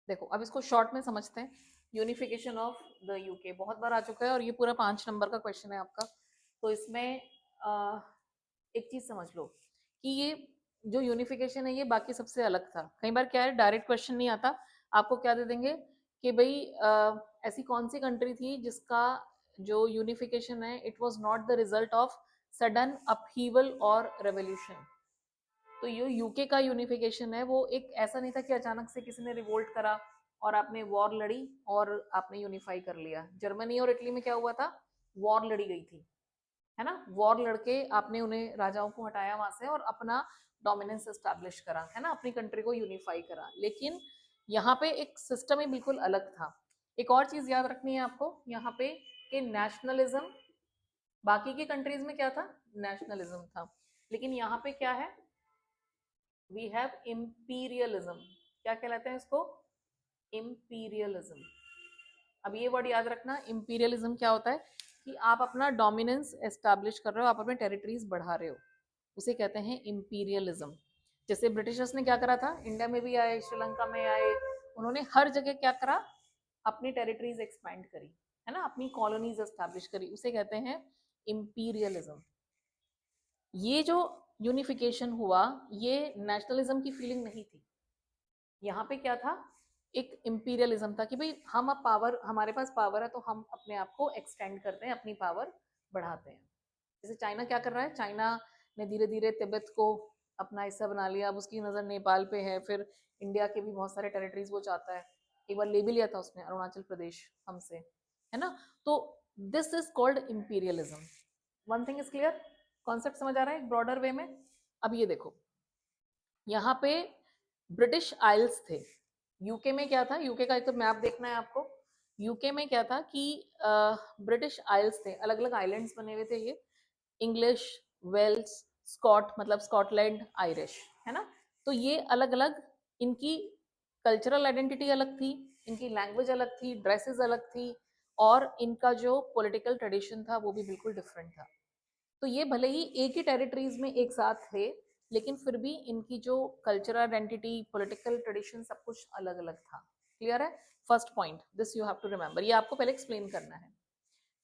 देखो अब इसको शॉर्ट में समझते हैं। यूनिफिकेशन ऑफ द यूके बहुत बार आ चुका है और ये पूरा 5 नंबर का क्वेश्चन है आपका। तो इसमें एक चीज समझ लो कि ये जो यूनिफिकेशन है ये बाकी सबसे अलग था। कई बार क्या है, डायरेक्ट क्वेश्चन नहीं आता, आपको क्या दे देंगे कि भाई ऐसी कौन सी कंट्री थी जिसका जो यूनिफिकेशन है it was not the result of sudden upheaval और रेवोल्यूशन। तो ये यूके का यूनिफिकेशन है वो एक ऐसा नहीं था कि अचानक से किसी ने रिवोल्ट करा और आपने वॉर लड़ी और आपने यूनिफाई कर लिया। जर्मनी और इटली में क्या हुआ था, वॉर लड़ी गई थी, है ना। वॉर लड़के आपने उन्हें राजाओं को हटाया वहां से और अपना डोमिनेंस एस्टैब्लिश करा, है ना, अपनी कंट्री को यूनिफाई करा। लेकिन यहाँ पे एक सिस्टम ही बिल्कुल अलग था। एक और चीज याद रखनी है आपको यहाँ पे कि नेशनलिज्म, बाकी की कंट्रीज में क्या था, नेशनलिज्म था, लेकिन यहाँ पे क्या है, वी हैव इंपीरियलिज्म। क्या कहलाते हैं इसको, इंपीरियलिज्म। अब ये वर्ड याद रखना, इंपीरियलिज्म क्या होता है कि आप अपना डोमिनेंस एस्टैब्लिश कर रहे हो, आप अपने टेरिटरीज बढ़ा रहे हो, उसे कहते हैं इंपीरियलिज्म। जैसे ब्रिटिशर्स ने क्या करा था, इंडिया में भी आए, श्रीलंका में आए, उन्होंने हर जगह क्या करा, अपनी टेरिटरीज एक्सपैंड करी, है ना, अपनी कॉलोनीज एस्टैब्लिश करी, उसे कहते हैं इंपीरियलिज्म। ये जो यूनिफिकेशन हुआ ये नेशनलिज्म की फीलिंग नहीं थी, यहाँ पे क्या था, एक इंपीरियलिज्म था कि भाई हम अब पावर, हमारे पास पावर है तो हम अपने आप को एक्सटेंड करते हैं, अपनी पावर बढ़ाते हैं। जैसे चाइना क्या कर रहा है, चाइना ने धीरे धीरे तिब्बत को अपना हिस्सा बना लिया, अब उसकी नज़र नेपाल पे है, फिर इंडिया के भी बहुत सारे टेरिटरीज वो चाहता है, एक बार ले भी लिया था उसने अरुणाचल प्रदेश हमसे, है ना। तो this is called imperialism. One thing is clear, concept समझ आ रहा है एक ब्रॉडर वे में। अब ये देखो यहाँ पे ब्रिटिश आइल्स थे, यूके में क्या था, यूके का एक तो मैप देखना है आपको। यूके में क्या था कि ब्रिटिश आइल्स थे, अलग अलग आइलैंड्स बने हुए थे ये, इंग्लिश, वेल्स, स्कॉट मतलब स्कॉटलैंड, आयरिश, है ना। तो ये अलग अलग, इनकी कल्चरल आइडेंटिटी अलग थी, इनकी लैंग्वेज अलग थी, ड्रेसेस अलग थी, और इनका जो पॉलिटिकल ट्रेडिशन था वो भी बिल्कुल डिफरेंट था। तो ये भले ही एक ही टेरिटरीज में एक साथ थे, लेकिन फिर भी इनकी जो कल्चरल आइडेंटिटी, पॉलिटिकल ट्रेडिशन, सब कुछ अलग अलग था। क्लियर है, first point this you have to remember, ये आपको पहले एक्सप्लेन करना है।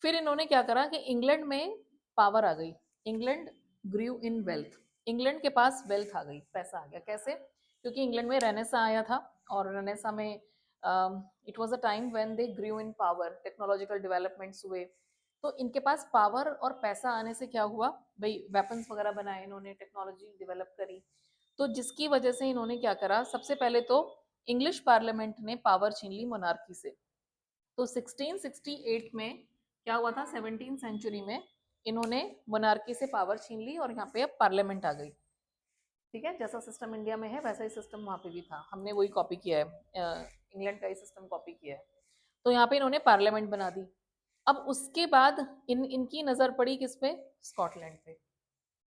फिर इन्होंने क्या करा कि इंग्लैंड में पावर आ गई, England grew in wealth, England के पास वेल्थ आ गई, पैसा आ गया। कैसे, क्योंकि इंग्लैंड में रेनेसा आया था, और रेनेसा में it was a time when they grew in power, technological developments हुए, तो इनके पास पावर और पैसा आने से क्या हुआ भाई, वेपन्स वगैरह बनाए इन्होंने, टेक्नोलॉजी डेवलप करी। तो जिसकी वजह से इन्होंने क्या करा, सबसे पहले तो इंग्लिश पार्लियामेंट ने पावर छीन ली मोनार्की से। तो 1668 में क्या हुआ था, 17th सेंचुरी में इन्होंने मोनार्की से पावर छीन ली और यहाँ पे अब पार्लियामेंट आ गई। ठीक है, जैसा सिस्टम इंडिया में है वैसा ही सिस्टम वहाँ पे भी था, हमने वही कॉपी किया है, इंग्लैंड का ही सिस्टम कॉपी किया है। तो यहाँ पे इन्होंने पार्लियामेंट बना दी। अब उसके बाद इनकी नजर पड़ी किस पे, स्कॉटलैंड पे।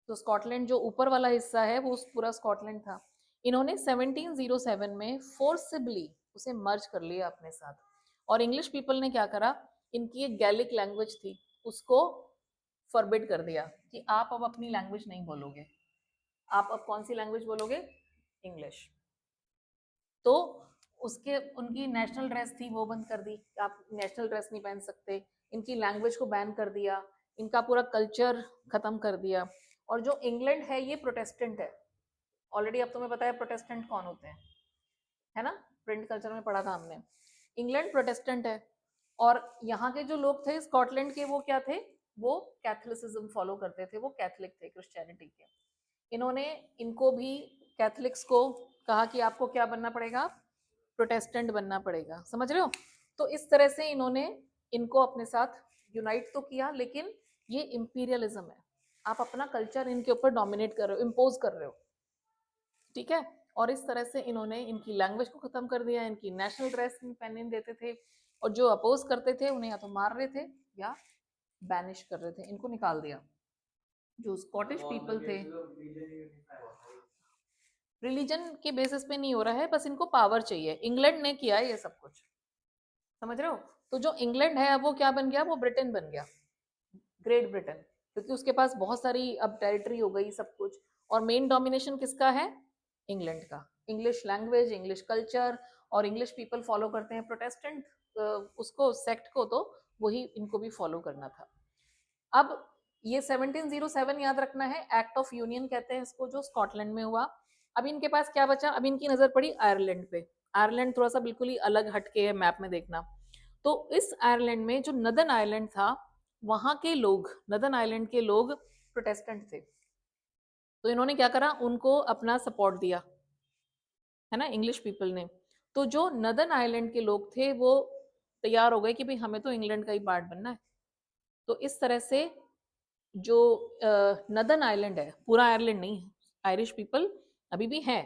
तो स्कॉटलैंड जो ऊपर वाला हिस्सा है वो पूरा स्कॉटलैंड था, इन्होंने 1707 में फोर्सिबली उसे मर्ज कर लिया अपने साथ। और इंग्लिश पीपल ने क्या करा, इनकी एक गैलिक लैंग्वेज थी उसको फॉरबिड कर दिया कि आप अब अपनी लैंग्वेज नहीं बोलोगे, आप अब कौन सी लैंग्वेज बोलोगे, इंग्लिश। तो उसके उनकी नेशनल ड्रेस थी वो बंद कर दी, आप नेशनल ड्रेस नहीं पहन सकते, इनकी लैंग्वेज को बैन कर दिया, इनका पूरा कल्चर खत्म कर दिया। और जो इंग्लैंड है ये प्रोटेस्टेंट है, ऑलरेडी अब तुम्हें पता है प्रोटेस्टेंट कौन होते हैं, है ना, प्रिंट कल्चर में पढ़ा था हमने। इंग्लैंड प्रोटेस्टेंट है, और यहाँ के जो लोग थे स्कॉटलैंड के, वो क्या थे, वो कैथोलिसिज्म फॉलो करते थे, वो कैथलिक थे, क्रिश्चियनिटी के। इन्होंने इनको भी, कैथलिक्स को कहा कि आपको क्या बनना पड़ेगा, प्रोटेस्टेंट बनना पड़ेगा, समझ रहे हो। तो इस तरह से इन्होंने इनको अपने साथ यूनाइट तो किया, लेकिन ये इंपीरियलिज्म है, आप अपना कल्चर इनके ऊपर डोमिनेट कर रहे हो, इम्पोज कर रहे हो, ठीक है। और इस तरह से इन्होंने इनकी लैंग्वेज को खत्म कर दिया, इनकी नेशनल ड्रेस पहनने देते थे, और जो अपोज करते थे उन्हें या तो मार रहे थे या बैनिश कर रहे थे, इनको निकाल दिया। जो स्कॉटिश पीपल थे, रिलीजन के बेसिस पे नहीं हो रहा है, बस इनको पावर चाहिए, इंग्लैंड ने किया है ये सब कुछ, समझ रहे हो। तो जो इंग्लैंड है अब वो क्या बन गया, वो ब्रिटेन बन गया, ग्रेट ब्रिटेन, क्योंकि उसके पास बहुत सारी अब टेरिटरी हो गई सब कुछ। और मेन डोमिनेशन किसका है, इंग्लैंड का, इंग्लिश लैंग्वेज, इंग्लिश कल्चर, और इंग्लिश पीपल फॉलो करते हैं प्रोटेस्टेंट उसको सेक्ट को, तो वही इनको भी फॉलो करना था। अब ये 1707 याद रखना है, एक्ट ऑफ यूनियन कहते हैं इसको, जो स्कॉटलैंड में हुआ। अब इनके पास क्या बचा, अब इनकी नजर पड़ी आयरलैंड पे। आयरलैंड थोड़ा सा बिल्कुल ही अलग हटके है मैप में, देखना। तो इस आयरलैंड में जो नदर्न आयरलैंड था, वहां के लोग, नदर्न आयरलैंड के लोग प्रोटेस्टेंट थे। तो इन्होंने क्या करा, उनको अपना सपोर्ट दिया, है ना, इंग्लिश पीपल ने। तो जो नदर्न आयरलैंड के लोग थे वो तैयार हो गए कि भाई हमें तो इंग्लैंड का ही पार्ट बनना है। तो इस तरह से जो नदर्न आयरलैंड है, पूरा आयरलैंड नहीं, आयरिश पीपल अभी भी हैं,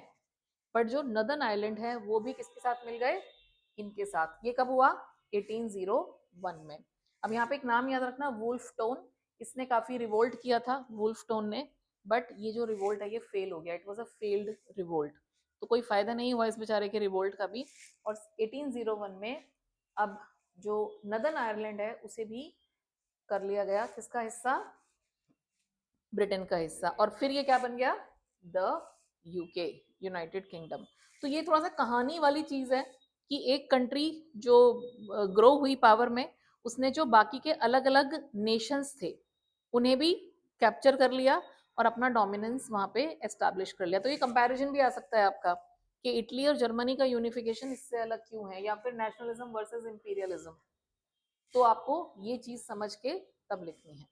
बट जो नदर्न आयरलैंड है वो भी किसके साथ मिल गए, इनके साथ। ये कब हुआ, 1801 में। अब यहाँ पे एक नाम याद रखना, वुल्फ टोन। इसने काफी रिवोल्ट किया था, वुल्फ टोन ने, बट ये जो रिवोल्ट है ये फेल हो गया, it was a failed revolt. तो कोई फायदा नहीं हुआ इस बेचारे के रिवोल्ट का भी। और 1801 में अब जो नदर्न आयरलैंड है उसे भी कर लिया गया किसका हिस्सा, ब्रिटेन का हिस्सा। और फिर ये क्या बन गया, द यूके, यूनाइटेड किंगडम। तो ये थोड़ा सा कहानी वाली चीज है कि एक कंट्री जो ग्रो हुई पावर में, उसने जो बाकी के अलग अलग नेशंस थे उन्हें भी कैप्चर कर लिया और अपना डोमिनेंस वहां पे एस्टैब्लिश कर लिया। तो ये कंपैरिजन भी आ सकता है आपका कि इटली और जर्मनी का यूनिफिकेशन इससे अलग क्यों है, या फिर नेशनलिज्म वर्सेस इंपीरियलिज्म। तो आपको ये चीज समझ के तब लिखनी है।